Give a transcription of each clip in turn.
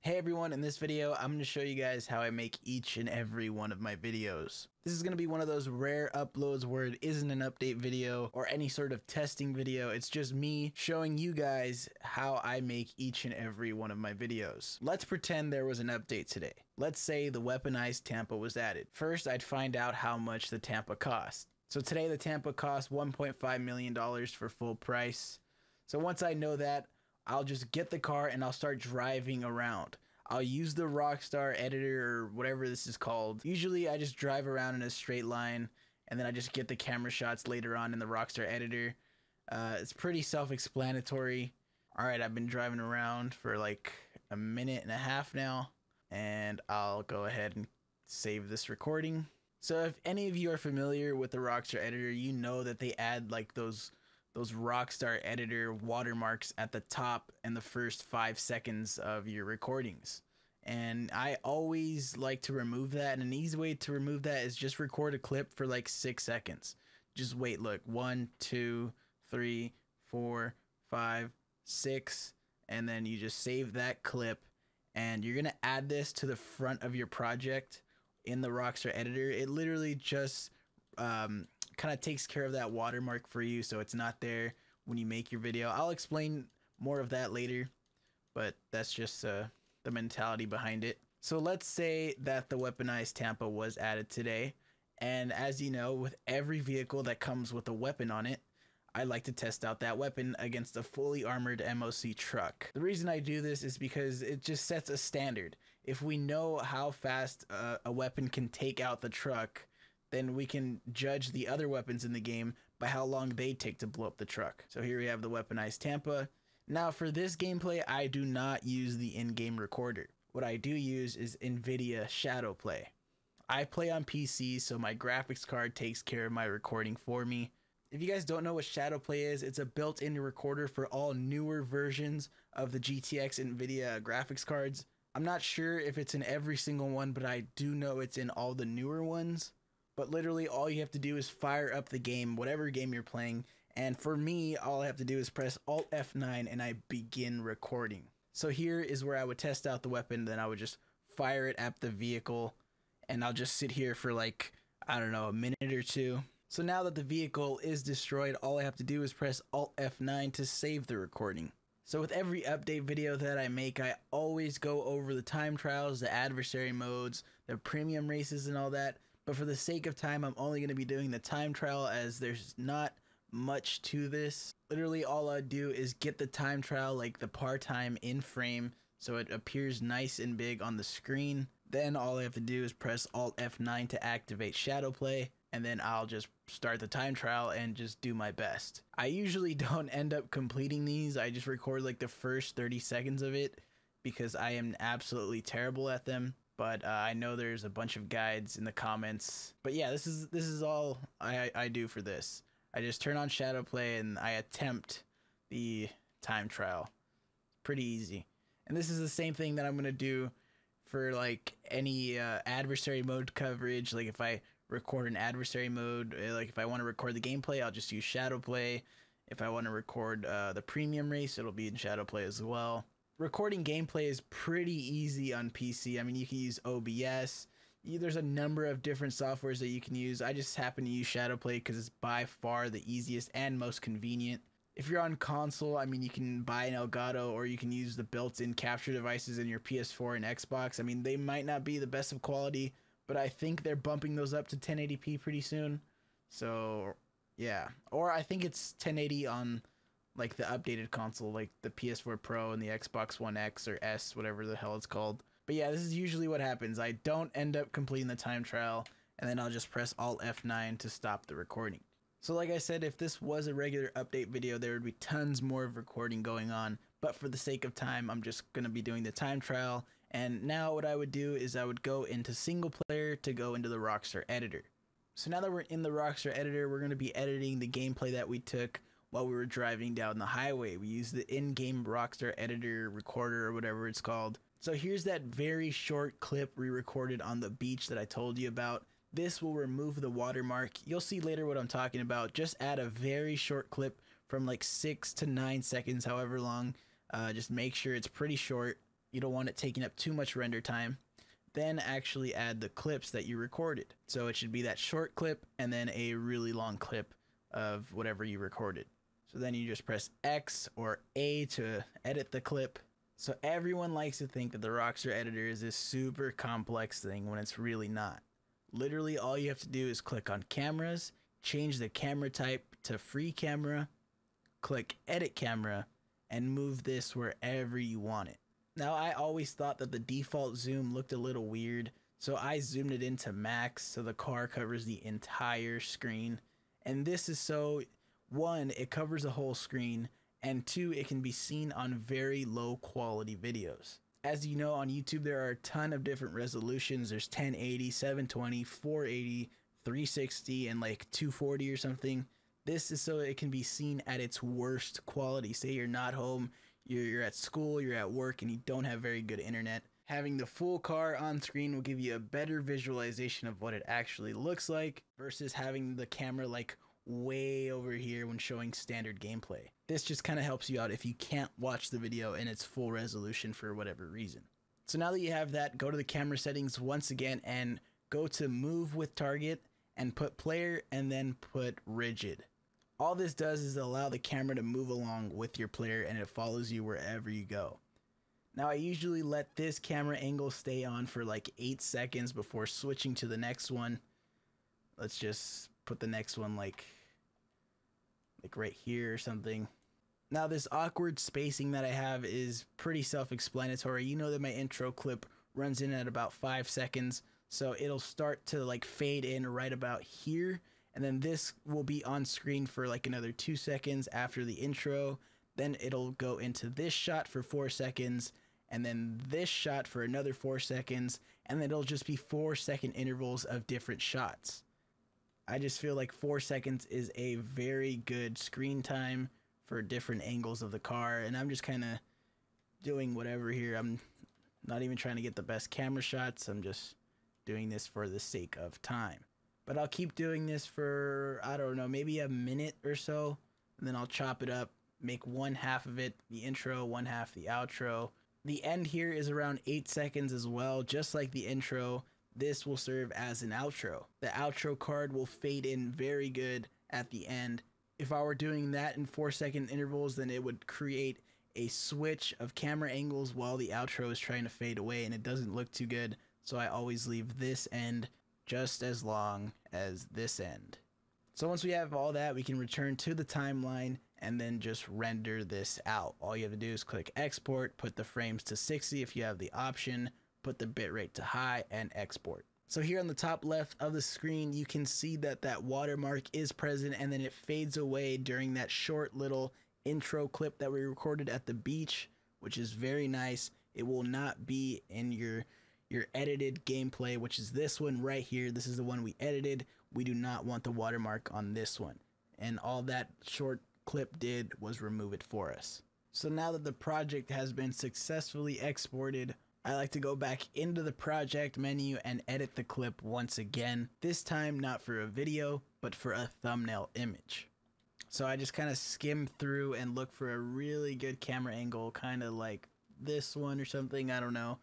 Hey everyone, in this video, I'm going to show you guys how I make each and every one of my videos. This is going to be one of those rare uploads where it isn't an update video or any sort of testing video. It's just me showing you guys how I make each and every one of my videos. Let's pretend there was an update today. Let's say the weaponized Tampa was added. First, I'd find out how much the Tampa cost. So today the Tampa cost $1.5 million for full price. So once I know that, I'll just get the car and I'll start driving around. I'll use the Rockstar Editor or whatever this is called. Usually I just drive around in a straight line and then I just get the camera shots later on in the Rockstar Editor. It's pretty self-explanatory. Alright, I've been driving around for like a minute and a half now, and I'll go ahead and save this recording. So if any of you are familiar with the Rockstar Editor, you know that they add like those Rockstar Editor watermarks at the top and the first 5 seconds of your recordings. And I always like to remove that, and an easy way to remove that is just record a clip for like 6 seconds. Just wait, look, 1, 2, 3, 4, 5, 6, and then you just save that clip, and you're gonna add this to the front of your project in the Rockstar Editor. It literally just kind of takes care of that watermark for you, so it's not there when you make your video. I'll explain more of that later, but that's just the mentality behind it. So let's say that the weaponized Tampa was added today, and as you know, with every vehicle that comes with a weapon on it, I like to test out that weapon against a fully armored MOC truck. The reason I do this is because it just sets a standard. If we know how fast a weapon can take out the truck, then we can judge the other weapons in the game by how long they take to blow up the truck. So here we have the weaponized Tampa. Now for this gameplay, I do not use the in-game recorder. What I do use is NVIDIA Shadow Play. I play on PC, so my graphics card takes care of my recording for me. If you guys don't know what Shadow Play is, it's a built-in recorder for all newer versions of the GTX NVIDIA graphics cards. I'm not sure if it's in every single one, but I do know it's in all the newer ones. But literally all you have to do is fire up the game, whatever game you're playing. And for me, all I have to do is press Alt F9 and I begin recording. So here is where I would test out the weapon. Then I would just fire it at the vehicle, and I'll just sit here for like, I don't know, a minute or two. So now that the vehicle is destroyed, all I have to do is press Alt F9 to save the recording. So with every update video that I make, I always go over the time trials, the adversary modes, the premium races and all that. But for the sake of time, I'm only going to be doing the time trial, as there's not much to this. Literally all I do is get the time trial, like the par time, in frame, so it appears nice and big on the screen. Then all I have to do is press Alt F9 to activate Shadow Play, and then I'll just start the time trial and just do my best. I usually don't end up completing these. I just record like the first 30 seconds of it because I am absolutely terrible at them. But I know there's a bunch of guides in the comments. But yeah, this is all I do for this. I just turn on Shadow Play and I attempt the time trial. Pretty easy. And this is the same thing that I'm gonna do for like any adversary mode coverage. Like if I record an adversary mode, like if I want to record the gameplay, I'll just use Shadow Play. If I want to record the premium race, it'll be in Shadow Play as well. Recording gameplay is pretty easy on PC. I mean, you can use OBS. There's a number of different softwares that you can use. I just happen to use Shadow Play because it's by far the easiest and most convenient. If you're on console, I mean, you can buy an Elgato, or you can use the built-in capture devices in your PS4 and Xbox. I mean, they might not be the best of quality, but I think they're bumping those up to 1080p pretty soon. So, yeah. Or I think it's 1080 on like the updated console, like the PS4 Pro and the Xbox One X or S, whatever the hell it's called. But yeah, this is usually what happens. I don't end up completing the time trial, and then I'll just press Alt F9 to stop the recording. So like I said, if this was a regular update video, there would be tons more of recording going on. But for the sake of time, I'm just going to be doing the time trial. And now what I would do is I would go into single player to go into the Rockstar Editor. So now that we're in the Rockstar Editor, we're going to be editing the gameplay that we took while we were driving down the highway. We used the in-game Rockstar Editor recorder or whatever it's called. So here's that very short clip re-recorded on the beach that I told you about. This will remove the watermark. You'll see later what I'm talking about. Just add a very short clip from like 6 to 9 seconds, however long. Just make sure it's pretty short. You don't want it taking up too much render time. Then actually add the clips that you recorded. So it should be that short clip and then a really long clip of whatever you recorded. So then you just press X or A to edit the clip. So everyone likes to think that the Rockstar Editor is this super complex thing when it's really not. Literally all you have to do is click on cameras, change the camera type to free camera, click edit camera, and move this wherever you want it. Now I always thought that the default zoom looked a little weird, so I zoomed it into max so the car covers the entire screen. And this is so, one, it covers the whole screen, and two, it can be seen on very low quality videos. As you know, on YouTube there are a ton of different resolutions. There's 1080, 720, 480, 360, and like 240 or something. This is so it can be seen at its worst quality. Say you're not home, you're at school, you're at work, and you don't have very good internet. Having the full car on screen will give you a better visualization of what it actually looks like versus having the camera like way over here when showing standard gameplay. This just kind of helps you out if you can't watch the video in its full resolution for whatever reason. So now that you have that, go to the camera settings once again and go to move with target and put player and then put rigid. All this does is allow the camera to move along with your player and it follows you wherever you go. Now I usually let this camera angle stay on for like 8 seconds before switching to the next one. Let's just put the next one like right here or something. Now this awkward spacing that I have is pretty self-explanatory. You know that my intro clip runs in at about 5 seconds, so it'll start to like fade in right about here. And then this will be on screen for like another 2 seconds after the intro. Then it'll go into this shot for 4 seconds, and then this shot for another 4 seconds, and then it'll just be 4-second intervals of different shots. I just feel like 4 seconds is a very good screen time for different angles of the car, and I'm just kind of doing whatever here. I'm not even trying to get the best camera shots. I'm just doing this for the sake of time. But I'll keep doing this for, I don't know, maybe a minute or so, and then I'll chop it up, make one half of it the intro, one half the outro. The end here is around 8 seconds as well, just like the intro. This will serve as an outro. The outro card will fade in very good at the end. If I were doing that in 4-second intervals, then it would create a switch of camera angles while the outro is trying to fade away, and it doesn't look too good. So I always leave this end just as long as this end. So once we have all that, we can return to the timeline and then just render this out. All you have to do is click export, put the frames to 60 if you have the option, put the bitrate to high, and export. So here on the top left of the screen, you can see that that watermark is present, and then it fades away during that short little intro clip that we recorded at the beach, which is very nice. It will not be in your edited gameplay, which is this one right here. This is the one we edited. We do not want the watermark on this one. And all that short clip did was remove it for us. So now that the project has been successfully exported, I like to go back into the project menu and edit the clip once again. This time not for a video, but for a thumbnail image. So I just kind of skim through and look for a really good camera angle, kind of like this one or something, I don't know.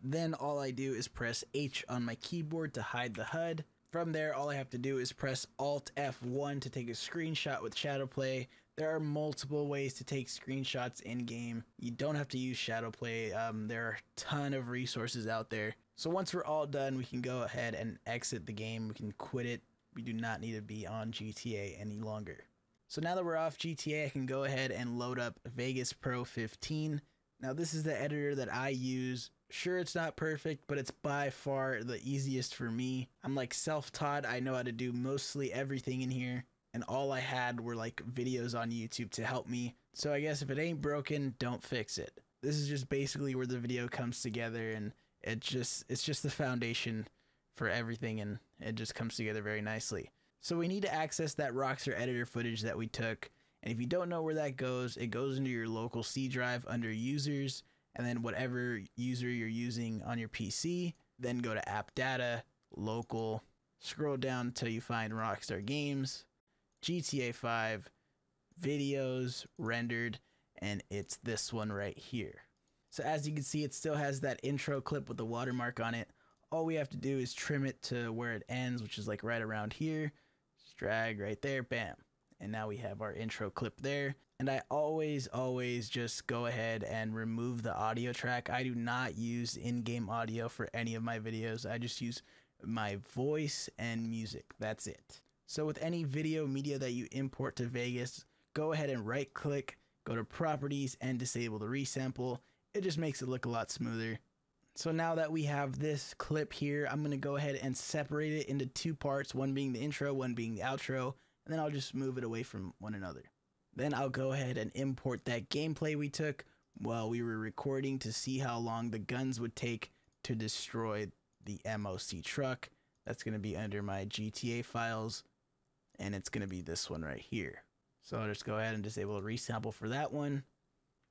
Then all I do is press H on my keyboard to hide the HUD. From there, all I have to do is press Alt F1 to take a screenshot with Shadowplay. There are multiple ways to take screenshots in-game. You don't have to use Shadowplay. There are a ton of resources out there. So once we're all done, we can go ahead and exit the game. We can quit it. We do not need to be on GTA any longer. So now that we're off GTA, I can go ahead and load up Vegas Pro 15. Now this is the editor that I use. Sure, it's not perfect, but it's by far the easiest for me. I'm like self-taught. I know how to do mostly everything in here, and all I had were like videos on YouTube to help me. So I guess if it ain't broken, don't fix it. This is just basically where the video comes together, and it's just the foundation for everything, and it just comes together very nicely. So we need to access that Rockstar Editor footage that we took, and if you don't know where that goes, it goes into your local C drive under users, and then whatever user you're using on your PC, then go to app data, local, scroll down until you find Rockstar Games, GTA 5, videos, rendered, and it's this one right here. So as you can see, it still has that intro clip with the watermark on it. All we have to do is trim it to where it ends, which is like right around here. Just drag right there, bam. And now we have our intro clip there. And I always just go ahead and remove the audio track. I do not use in-game audio for any of my videos. I just use my voice and music. That's it. So with any video media that you import to Vegas, go ahead and right click, go to properties and disable the resample. It just makes it look a lot smoother. So now that we have this clip here, I'm going to go ahead and separate it into two parts, one being the intro, one being the outro, and then I'll just move it away from one another. Then I'll go ahead and import that gameplay we took while we were recording to see how long the guns would take to destroy the MOC truck. That's going to be under my GTA files, and it's going to be this one right here. So I'll just go ahead and disable the resample for that one.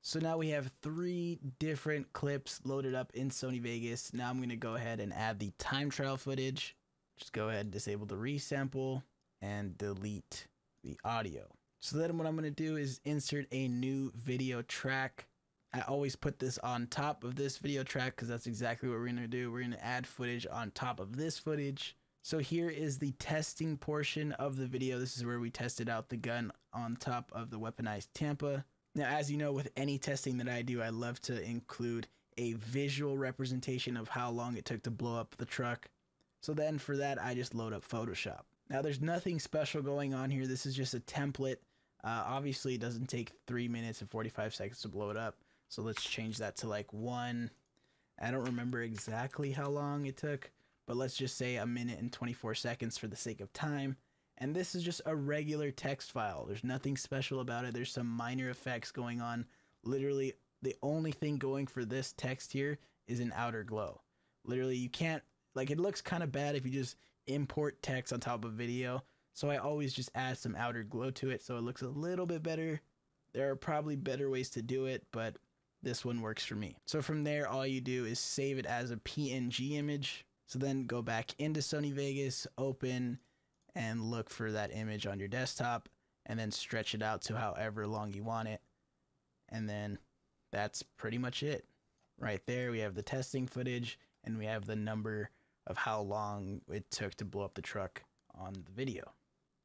So now we have 3 different clips loaded up in Sony Vegas. Now I'm going to go ahead and add the time trial footage. Just go ahead and disable the resample and delete the audio. So then what I'm going to do is insert a new video track. I always put this on top of this video track because that's exactly what we're going to do. We're going to add footage on top of this footage. So here is the testing portion of the video. This is where we tested out the gun on top of the weaponized Tampa. Now, as you know, with any testing that I do, I love to include a visual representation of how long it took to blow up the truck. So then for that, I just load up Photoshop. Now, there's nothing special going on here. This is just a template. Obviously, it doesn't take 3 minutes and 45 seconds to blow it up. So let's change that to like 1. I don't remember exactly how long it took, but let's just say 1 minute and 24 seconds for the sake of time. And this is just a regular text file. There's nothing special about it. There's some minor effects going on. Literally, the only thing going for this text here is an outer glow. Literally, you can't, like, it looks kind of bad if you just import text on top of video. So I always just add some outer glow to it so it looks a little bit better. There are probably better ways to do it, but this one works for me. So from there, all you do is save it as a PNG image. So then go back into Sony Vegas, open, and look for that image on your desktop, and then stretch it out to however long you want it. And then that's pretty much it. Right there, we have the testing footage, and we have the number of how long it took to blow up the truck on the video.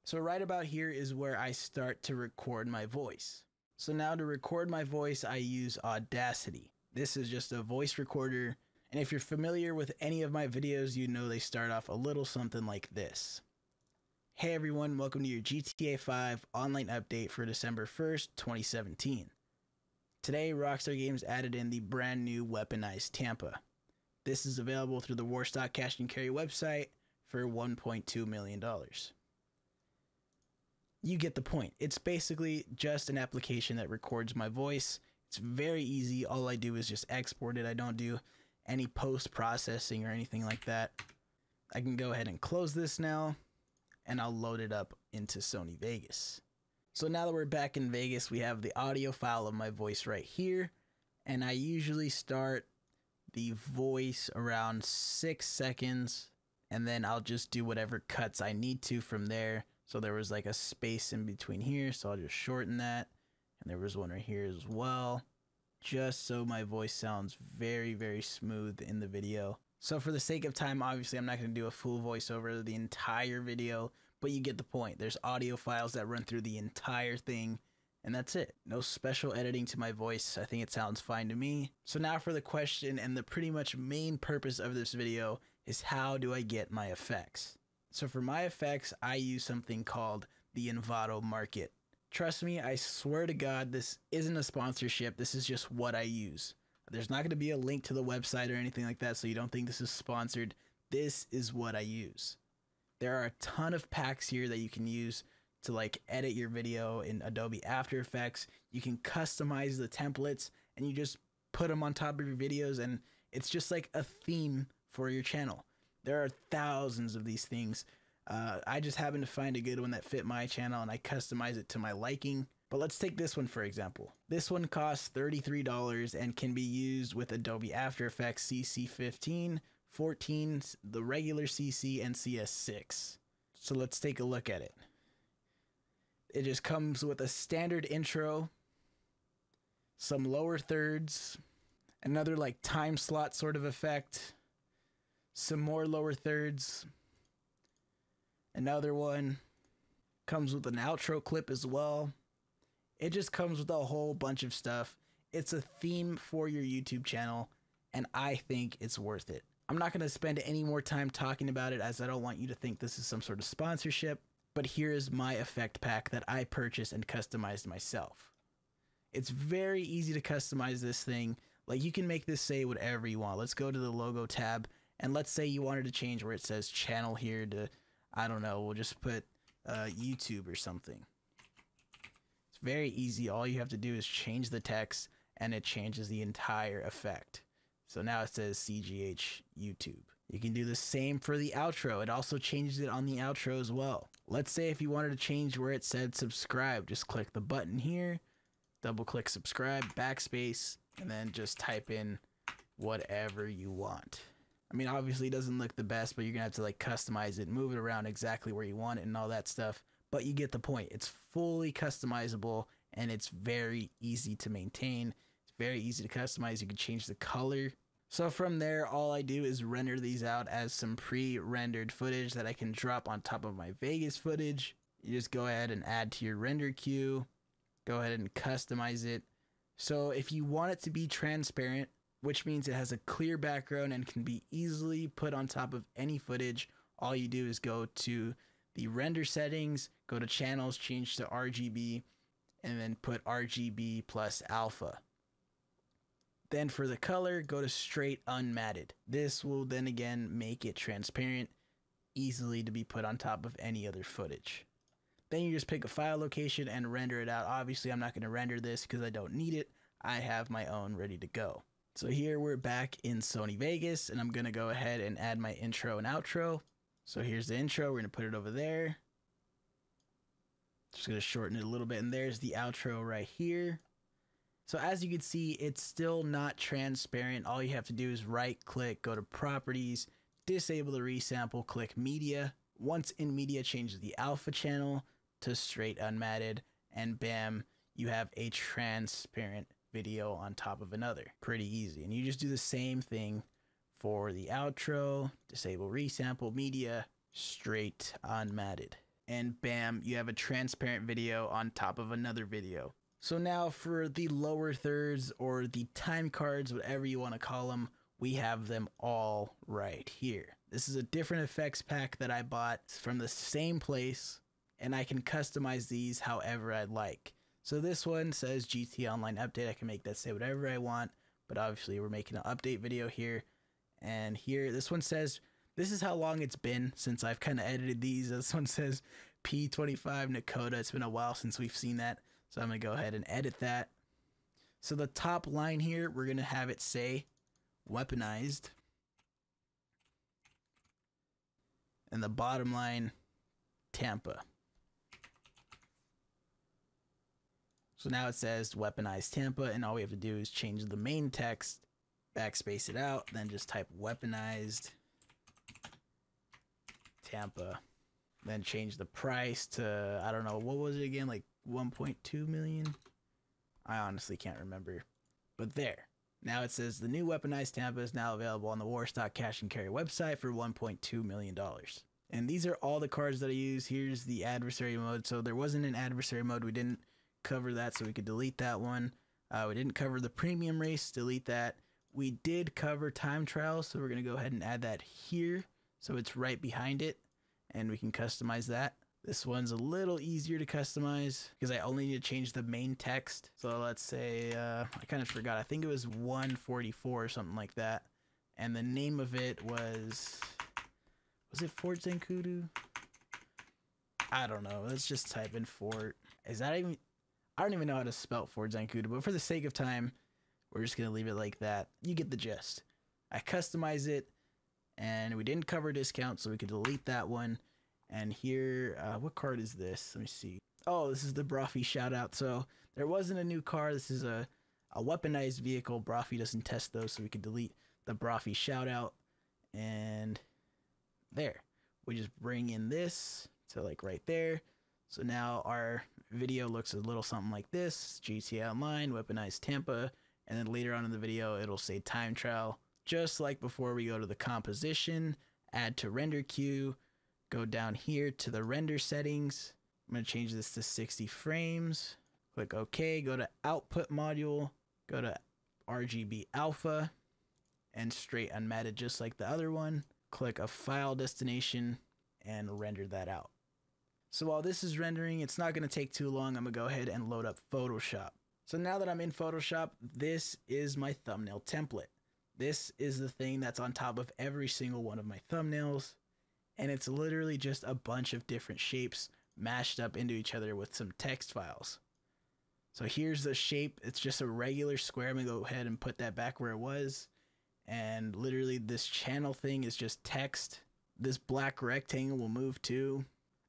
So right about here is where I start to record my voice. So now to record my voice, I use Audacity. This is just a voice recorder, and if you're familiar with any of my videos, you know they start off a little something like this. Hey everyone, welcome to your GTA 5 online update for December 1st, 2017. Today, Rockstar Games added in the brand new weaponized Tampa. This is available through the Warstock Cash and Carry website for $1.2 million. You get the point. It's basically just an application that records my voice. It's very easy. All I do is just export it. I don't do any post-processing or anything like that. I can go ahead and close this now, and I'll load it up into Sony Vegas. So now that we're back in Vegas, we have the audio file of my voice right here, and I usually start the voice around 6 seconds, and then I'll just do whatever cuts I need to from there. So there was like a space in between here, so I'll just shorten that, and there was one right here as well, just so my voice sounds very, very smooth in the video. So for the sake of time, obviously I'm not going to do a full voiceover of the entire video, but you get the point. There's audio files that run through the entire thing, and that's it. No special editing to my voice. I think it sounds fine to me. So now for the question, and the pretty much main purpose of this video is how do I get my effects? So for my effects, I use something called the Envato Market. Trust me, I swear to God, this isn't a sponsorship. This is just what I use. There's not going to be a link to the website or anything like that, so you don't think this is sponsored. This is what I use. There are a ton of packs here that you can use to like edit your video in Adobe After Effects. You can customize the templates and you just put them on top of your videos, and it's just like a theme for your channel. There are thousands of these things. I just happened to find a good one that fit my channel, and I customize it to my liking. But let's take this one for example. This one costs $33 and can be used with Adobe After Effects CC15, 14, the regular CC, and CS6. So let's take a look at it. It just comes with a standard intro, some lower thirds, Another like time slot sort of effect. Some more lower thirds. Another one. Comes with an outro clip as well. It just comes with a whole bunch of stuff. It's a theme for your YouTube channel, and I think it's worth it. I'm not going to spend any more time talking about it, as I don't want you to think this is some sort of sponsorship, but here is my effect pack that I purchased and customized myself. It's very easy to customize this thing. Like, you can make this say whatever you want. Let's go to the logo tab, and let's say you wanted to change where it says channel here to, I don't know, we'll just put YouTube or something. It's very easy. All you have to do is change the text, and it changes the entire effect. So now it says CGH YouTube. You can do the same for the outro. It also changes it on the outro as well. Let's say if you wanted to change where it said subscribe, just click the button here, double click subscribe, backspace, and then just type in whatever you want. I mean, obviously it doesn't look the best, but you're gonna have to like customize it, move it around exactly where you want it and all that stuff. But you get the point. It's fully customizable, and it's very easy to maintain. It's very easy to customize. You can change the color. So from there, all I do is render these out as some pre-rendered footage that I can drop on top of my Vegas footage. You just go ahead and add to your render queue. Go ahead and customize it. So if you want it to be transparent, which means it has a clear background and can be easily put on top of any footage, all you do is go to the render settings, go to channels, change to RGB, and then put RGB plus alpha. Then for the color, go to straight unmatted. This will then again make it transparent, easily to be put on top of any other footage. Then you just pick a file location and render it out. Obviously, I'm not going to render this because I don't need it. I have my own ready to go. So here we're back in Sony Vegas, and I'm going to go ahead and add my intro and outro. So here's the intro. We're going to put it over there. Just going to shorten it a little bit, and there's the outro right here. So as you can see, it's still not transparent. All you have to do is right click, go to properties, disable the resample, click media. Once in media, change the alpha channel to straight unmatted, and bam, you have a transparent video on top of another. Pretty easy. And you just do the same thing for the outro, disable resample, media, straight unmatted. And bam, you have a transparent video on top of another video. So now for the lower thirds, or the time cards, whatever you want to call them, we have them all right here. This is a different effects pack that I bought from the same place, and I can customize these however I'd like. So this one says GT Online Update. I can make that say whatever I want, but obviously we're making an update video here. And here, this one says, this is how long it's been since I've kind of edited these. This one says P25 Nakota. It's been a while since we've seen that. So I'm going to go ahead and edit that. So the top line here, we're going to have it say weaponized. And the bottom line, Tampa. So now it says weaponized Tampa, and all we have to do is change the main text, backspace it out, then just type weaponized Tampa. Then change the price to, I don't know, what was it again? Like 1.2 million? I honestly can't remember. But there. Now it says the new weaponized Tampa is now available on the Warstock Cash and Carry website for $1.2 million. And these are all the cards that I use. Here's the adversary mode. So there wasn't an adversary mode. We didn't cover that, so we could delete that one. We didn't cover the premium race. Delete that. We did cover time trials, so we're going to go ahead and add that here. So it's right behind it, and we can customize that. This one's a little easier to customize because I only need to change the main text. So let's say, I kind of forgot. I think it was 144 or something like that. And the name of it was it Fort Zancudo? I don't know. Let's just type in Fort. Is that even, I don't even know how to spell Fort Zancudo, but for the sake of time, we're just going to leave it like that. You get the gist. I customize it, and we didn't cover discount, so we could delete that one. And here, what card is this? Let me see. Oh, this is the Brophy shoutout. So there wasn't a new car. This is a weaponized vehicle. Brophy doesn't test those, so we could delete the Brophy shoutout. And there. We just bring in this to like right there. So now our video looks a little something like this. GTA Online, weaponized Tampa, and then later on in the video it'll say time trial. Just like before, we go to the composition, add to render queue, go down here to the render settings. I'm going to change this to 60 frames. Click OK, go to output module, go to RGB alpha, and straight unmatted just like the other one. Click a file destination and render that out. So while this is rendering, it's not going to take too long. I'm going to go ahead and load up Photoshop. So now that I'm in Photoshop, this is my thumbnail template. This is the thing that's on top of every single one of my thumbnails. And it's literally just a bunch of different shapes mashed up into each other with some text files. So here's the shape. It's just a regular square. I'm gonna go ahead and put that back where it was. And literally this channel thing is just text. This black rectangle will move too.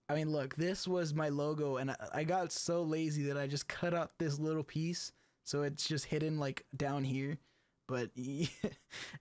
I mean, look, this was my logo, and I got so lazy that I just cut out this little piece. So it's just hidden like down here. But you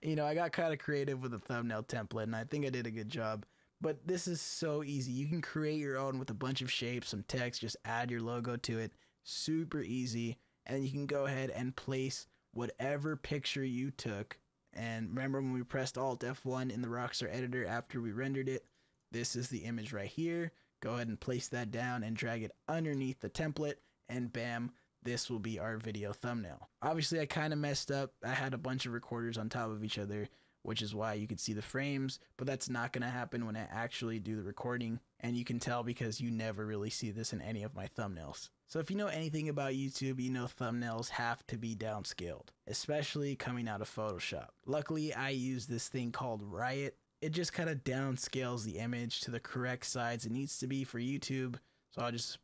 know, I got kind of creative with the thumbnail template, and I think I did a good job. But this is so easy. You can create your own with a bunch of shapes, some text, just add your logo to it. Super easy. And you can go ahead and place whatever picture you took. And remember when we pressed Alt F1 in the Rockstar Editor after we rendered it? This is the image right here. Go ahead and place that down and drag it underneath the template, and bam, this will be our video thumbnail. Obviously, I kind of messed up. I had a bunch of recorders on top of each other, which is why you could see the frames, but that's not going to happen when I actually do the recording. And you can tell because you never really see this in any of my thumbnails. So if you know anything about YouTube, you know thumbnails have to be downscaled, especially coming out of Photoshop. Luckily, I use this thing called Riot. It just kind of downscales the image to the correct size it needs to be for YouTube. So I'll just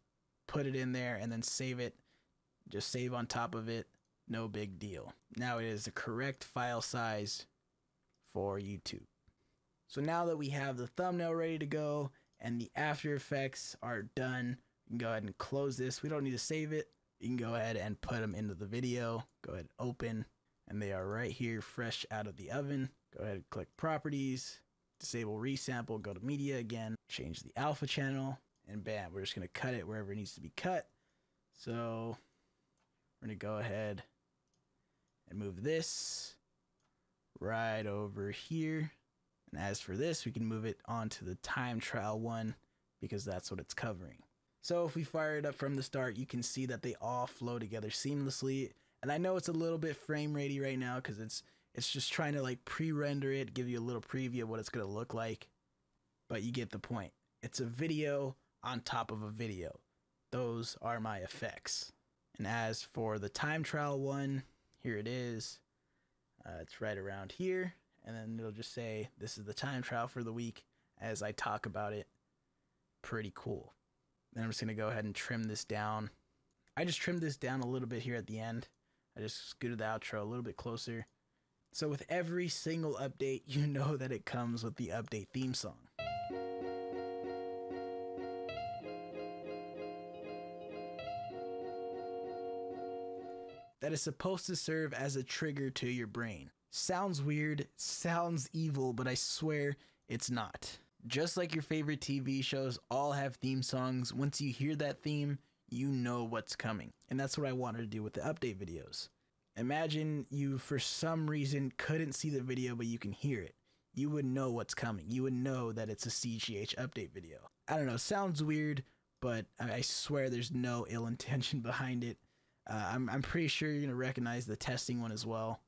put it in there and then save it. Just save on top of it. No big deal. Now it is the correct file size for YouTube. So now that we have the thumbnail ready to go and the After Effects are done, you can go ahead and close this. We don't need to save it. You can go ahead and put them into the video. Go ahead and open, and they are right here fresh out of the oven. Go ahead and click Properties, disable resample, go to Media again, change the alpha channel, and bam, we're just going to cut it wherever it needs to be cut. So we're going to go ahead and move this right over here. And as for this, we can move it onto the time trial one because that's what it's covering. So if we fire it up from the start, you can see that they all flow together seamlessly. And I know it's a little bit frame ratey right now because it's just trying to like pre-render it, give you a little preview of what it's going to look like. But you get the point. It's a video on top of a video. Those are my effects. And as for the time trial one, here it is. It's right around here. And then it'll just say, this is the time trial for the week as I talk about it. Pretty cool. Then I'm just going to go ahead and trim this down. I just trimmed this down a little bit here at the end. I just scooted the outro a little bit closer. So with every single update, you know that it comes with the update theme song. That is supposed to serve as a trigger to your brain. Sounds weird, sounds evil, but I swear it's not. Just like your favorite TV shows all have theme songs, once you hear that theme, you know what's coming. And that's what I wanted to do with the update videos. Imagine you, for some reason, couldn't see the video, but you can hear it. You would know what's coming. You would know that it's a CGH update video. I don't know, sounds weird, but I swear there's no ill intention behind it. I'm pretty sure you're going to recognize the testing one as well.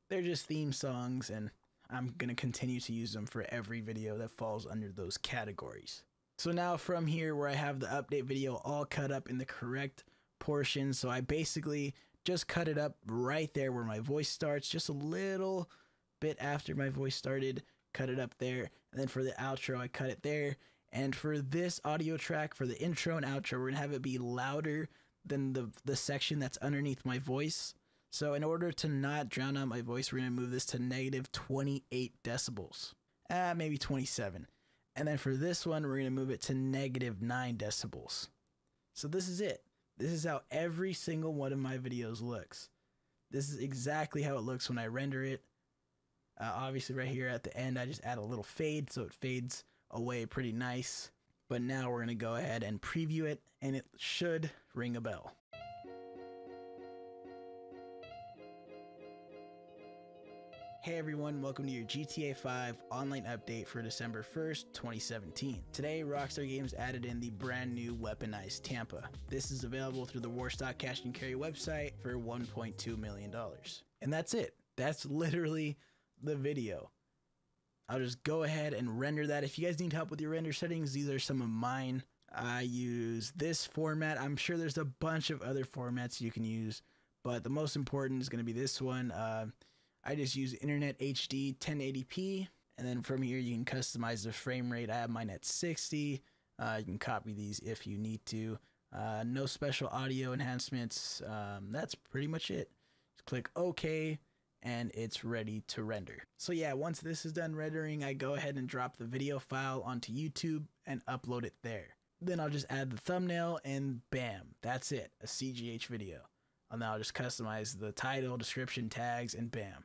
They're just theme songs, and I'm going to continue to use them for every video that falls under those categories. So now from here where I have the update video all cut up in the correct portion, so I basically just cut it up right there where my voice starts, just a little bit after my voice started, cut it up there, and then for the outro I cut it there. And for this audio track, for the intro and outro, we're going to have it be louder than the section that's underneath my voice. So in order to not drown out my voice, we're going to move this to negative 28 decibels. Maybe 27. And then for this one, we're going to move it to negative 9 decibels. So this is it. This is how every single one of my videos looks. This is exactly how it looks when I render it. Obviously right here at the end, I just add a little fade so it fades away pretty nice. but now we're going to go ahead and preview it, and it should ring a bell. Hey everyone, welcome to your GTA 5 online update for December 1st, 2017. Today, Rockstar Games added in the brand new weaponized Tampa. This is available through the Warstock Cash and Carry website for $1.2 million. And that's it. That's literally the video. I'll just go ahead and render that. If you guys need help with your render settings, these are some of mine. I use this format. I'm sure there's a bunch of other formats you can use, but the most important is going to be this one. I just use Internet HD 1080p, and then from here you can customize the frame rate. I have mine at 60. You can copy these if you need to. No special audio enhancements. That's pretty much it. Just click OK, and it's ready to render. So yeah, once this is done rendering, I go ahead and drop the video file onto YouTube and upload it there. Then I'll just add the thumbnail, and bam, that's it, a CGH video. And now I'll just customize the title, description, tags, and bam,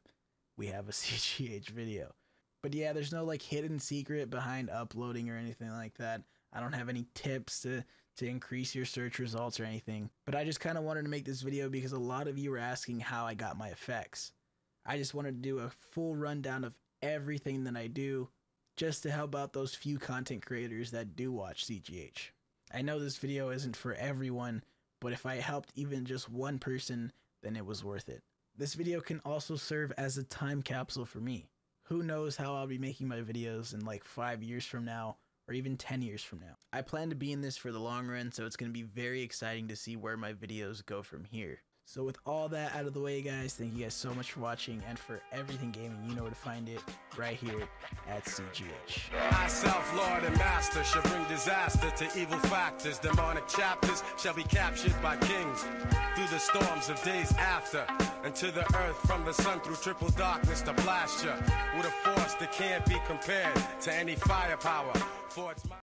we have a CGH video. But yeah, there's no like hidden secret behind uploading or anything like that. I don't have any tips to increase your search results or anything. But I just kind of wanted to make this video because a lot of you were asking how I got my effects. I just wanted to do a full rundown of everything that I do, just to help out those few content creators that do watch CGH. I know this video isn't for everyone, but if I helped even just one person, then it was worth it. This video can also serve as a time capsule for me. Who knows how I'll be making my videos in like 5 years from now, or even 10 years from now. I plan to be in this for the long run, so it's going to be very exciting to see where my videos go from here. So with all that out of the way, guys, thank you guys so much for watching, and for everything gaming, you know where to find it, right here at CGH. Myself, Lord and Master, shall bring disaster to evil factors. Demonic chapters shall be captured by kings through the storms of days after, and to the earth from the sun through triple darkness to blast you with a force that can't be compared to any firepower. For it's my